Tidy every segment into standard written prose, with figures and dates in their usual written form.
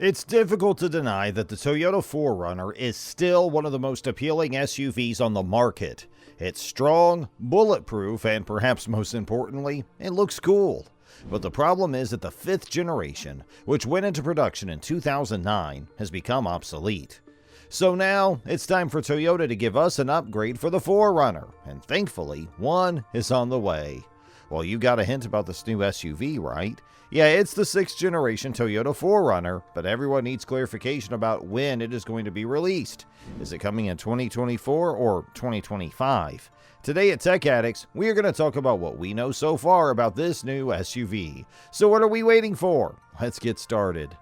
It's difficult to deny that the Toyota 4Runner is still one of the most appealing SUVs on the market. It's strong, bulletproof, and perhaps most importantly, it looks cool. But the problem is that the 5th generation, which went into production in 2009, has become obsolete. So now, it's time for Toyota to give us an upgrade for the 4Runner, and thankfully, one is on the way. Well, you got a hint about this new SUV, right? Yeah, it's the 6th generation Toyota 4Runner, but everyone needs clarification about when it is going to be released. Is it coming in 2024 or 2025? Today at Tech Addicts, we are going to talk about what we know so far about this new SUV. So what are we waiting for? Let's get started.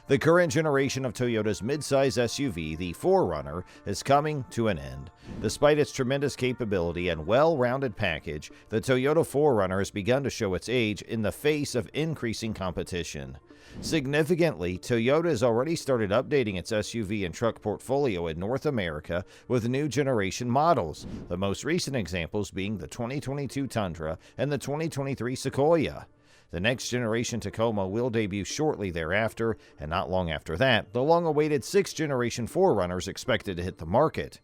The current generation of Toyota's midsize SUV, the 4Runner, is coming to an end. Despite its tremendous capability and well-rounded package, the Toyota 4Runner has begun to show its age in the face of increasing competition. Significantly, Toyota has already started updating its SUV and truck portfolio in North America with new generation models, the most recent examples being the 2022 Tundra and the 2023 Sequoia. The next generation Tacoma will debut shortly thereafter, and not long after that, the long-awaited 6th generation 4Runner is expected to hit the market.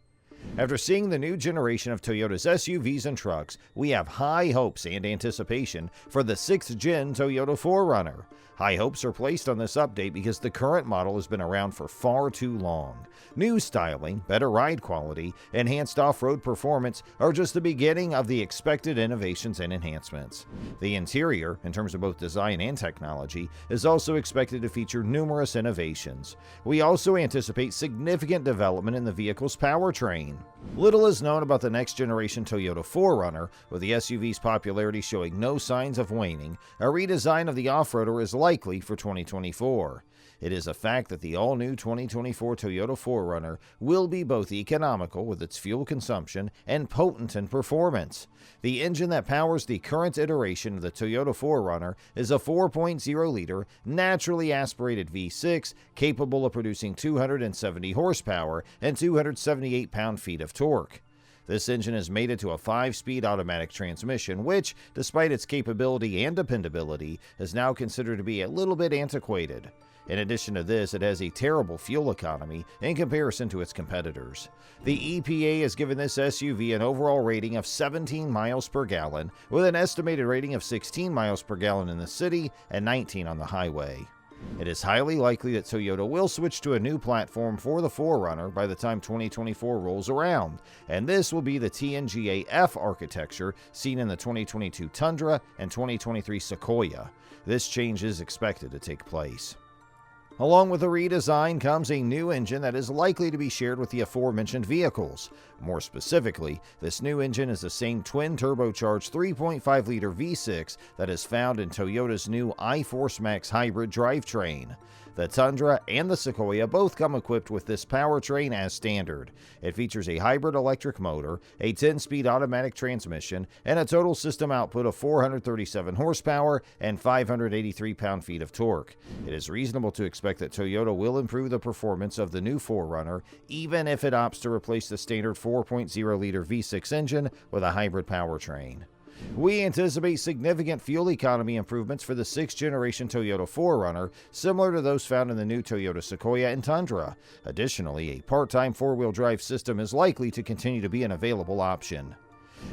After seeing the new generation of Toyota's SUVs and trucks, we have high hopes and anticipation for the 6th gen Toyota 4Runner. High hopes are placed on this update because the current model has been around for far too long. New styling, better ride quality, enhanced off-road performance are just the beginning of the expected innovations and enhancements. The interior, in terms of both design and technology, is also expected to feature numerous innovations. We also anticipate significant development in the vehicle's powertrain. Little is known about the next generation Toyota 4Runner, with the SUV's popularity showing no signs of waning. A redesign of the off-roader is likely for 2024. It is a fact that the all-new 2024 Toyota 4Runner will be both economical with its fuel consumption and potent in performance. The engine that powers the current iteration of the Toyota 4Runner is a 4.0-liter naturally aspirated V6 capable of producing 270 horsepower and 278 pound-feet of torque. This engine is mated to a 5-speed automatic transmission, which, despite its capability and dependability, is now considered to be a little bit antiquated. In addition to this, it has a terrible fuel economy in comparison to its competitors. The EPA has given this SUV an overall rating of 17 miles per gallon, with an estimated rating of 16 miles per gallon in the city and 19 on the highway. It is highly likely that Toyota will switch to a new platform for the 4Runner by the time 2024 rolls around, and this will be the TNGA-F architecture seen in the 2022 Tundra and 2023 Sequoia. This change is expected to take place. Along with the redesign comes a new engine that is likely to be shared with the aforementioned vehicles. More specifically, this new engine is the same twin-turbocharged 3.5-liter V6 that is found in Toyota's new iForce Max hybrid drivetrain. The Tundra and the Sequoia both come equipped with this powertrain as standard. It features a hybrid electric motor, a 10-speed automatic transmission, and a total system output of 437 horsepower and 583 pound-feet of torque. It is reasonable to expect that Toyota will improve the performance of the new 4Runner, even if it opts to replace the standard 4.0-liter V6 engine with a hybrid powertrain. We anticipate significant fuel economy improvements for the 6th generation Toyota 4Runner, similar to those found in the new Toyota Sequoia and Tundra. Additionally, a part-time 4-wheel drive system is likely to continue to be an available option.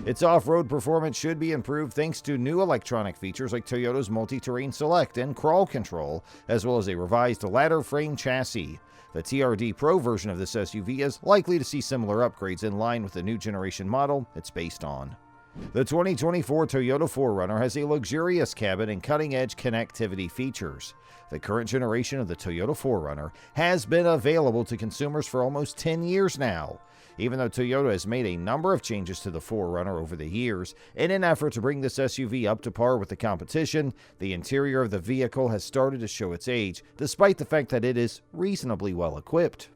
Its off-road performance should be improved thanks to new electronic features like Toyota's Multi-Terrain Select and Crawl Control, as well as a revised ladder frame chassis. The TRD Pro version of this SUV is likely to see similar upgrades in line with the new generation model it's based on. The 2024 Toyota 4Runner has a luxurious cabin and cutting-edge connectivity features. The current generation of the Toyota 4Runner has been available to consumers for almost 10 years now. Even though Toyota has made a number of changes to the 4Runner over the years, in an effort to bring this SUV up to par with the competition, the interior of the vehicle has started to show its age, despite the fact that it is reasonably well equipped.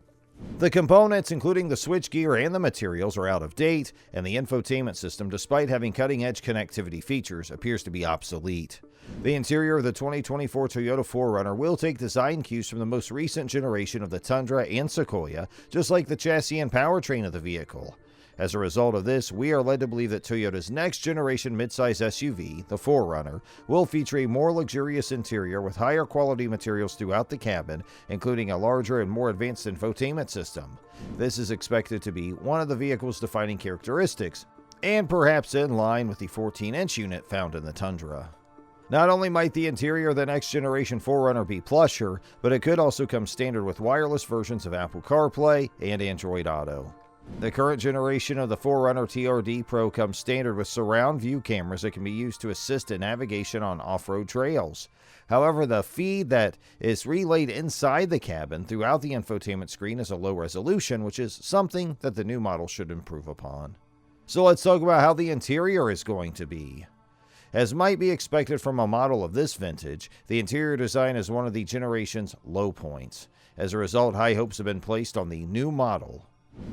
The components, including the switchgear and the materials, are out of date, and the infotainment system, despite having cutting-edge connectivity features, appears to be obsolete. The interior of the 2024 Toyota 4Runner will take design cues from the most recent generation of the Tundra and Sequoia, just like the chassis and powertrain of the vehicle. As a result of this, we are led to believe that Toyota's next generation midsize SUV, the 4Runner, will feature a more luxurious interior with higher quality materials throughout the cabin, including a larger and more advanced infotainment system. This is expected to be one of the vehicle's defining characteristics, and perhaps in line with the 14-inch unit found in the Tundra. Not only might the interior of the next generation 4Runner be plusher, but it could also come standard with wireless versions of Apple CarPlay and Android Auto. The current generation of the 4Runner TRD Pro comes standard with surround view cameras that can be used to assist in navigation on off-road trails. However, the feed that is relayed inside the cabin throughout the infotainment screen is a low resolution, which is something that the new model should improve upon. So let's talk about how the interior is going to be. As might be expected from a model of this vintage, the interior design is one of the generation's low points. As a result, high hopes have been placed on the new model.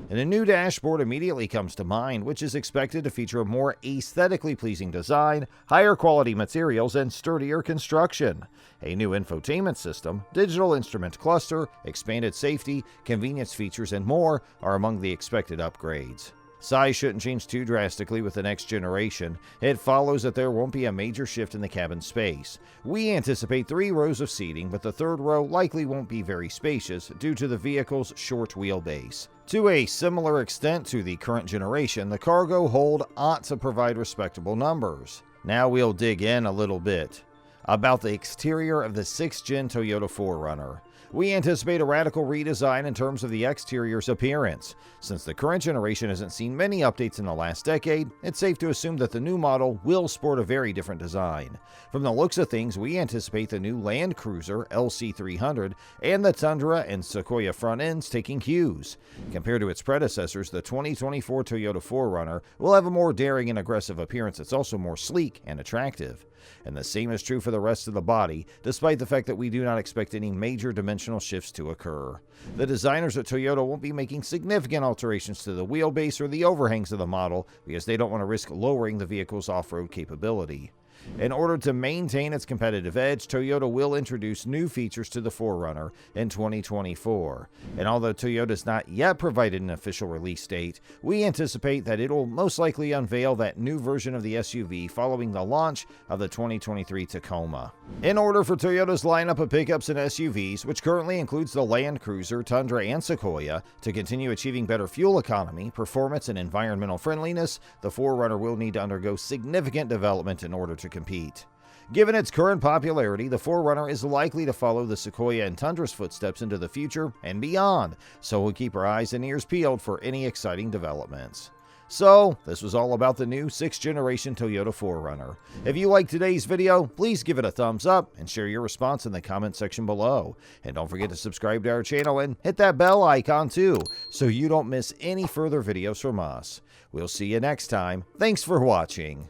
And a new dashboard immediately comes to mind, which is expected to feature a more aesthetically pleasing design, higher quality materials, and sturdier construction. A new infotainment system, digital instrument cluster, expanded safety, convenience features, and more are among the expected upgrades. Size shouldn't change too drastically with the next generation. It follows that there won't be a major shift in the cabin space. We anticipate 3 rows of seating, but the third row likely won't be very spacious due to the vehicle's short wheelbase. To a similar extent to the current generation, the cargo hold ought to provide respectable numbers. Now we'll dig in a little bit about the exterior of the 6th Gen Toyota 4Runner. We anticipate a radical redesign in terms of the exterior's appearance. Since the current generation hasn't seen many updates in the last decade, it's safe to assume that the new model will sport a very different design. From the looks of things, we anticipate the new Land Cruiser LC300 and the Tundra and Sequoia front ends taking cues. Compared to its predecessors, the 2024 Toyota 4Runner will have a more daring and aggressive appearance that's also more sleek and attractive. And the same is true for the rest of the body, despite the fact that we do not expect any major dimensional shifts to occur. The designers at Toyota won't be making significant alterations to the wheelbase or the overhangs of the model because they don't want to risk lowering the vehicle's off-road capability. In order to maintain its competitive edge, Toyota will introduce new features to the 4Runner in 2024. And although Toyota's not yet provided an official release date, we anticipate that it will most likely unveil that new version of the SUV following the launch of the 2023 Tacoma. In order for Toyota's lineup of pickups and SUVs, which currently includes the Land Cruiser, Tundra, and Sequoia, to continue achieving better fuel economy, performance, and environmental friendliness, the 4Runner will need to undergo significant development in order to compete. Given its current popularity, the 4Runner is likely to follow the Sequoia and Tundra's footsteps into the future and beyond, so we'll keep our eyes and ears peeled for any exciting developments. So, this was all about the new 6th generation Toyota 4Runner. If you liked today's video, please give it a thumbs up and share your response in the comment section below. And don't forget to subscribe to our channel and hit that bell icon too, so you don't miss any further videos from us. We'll see you next time. Thanks for watching.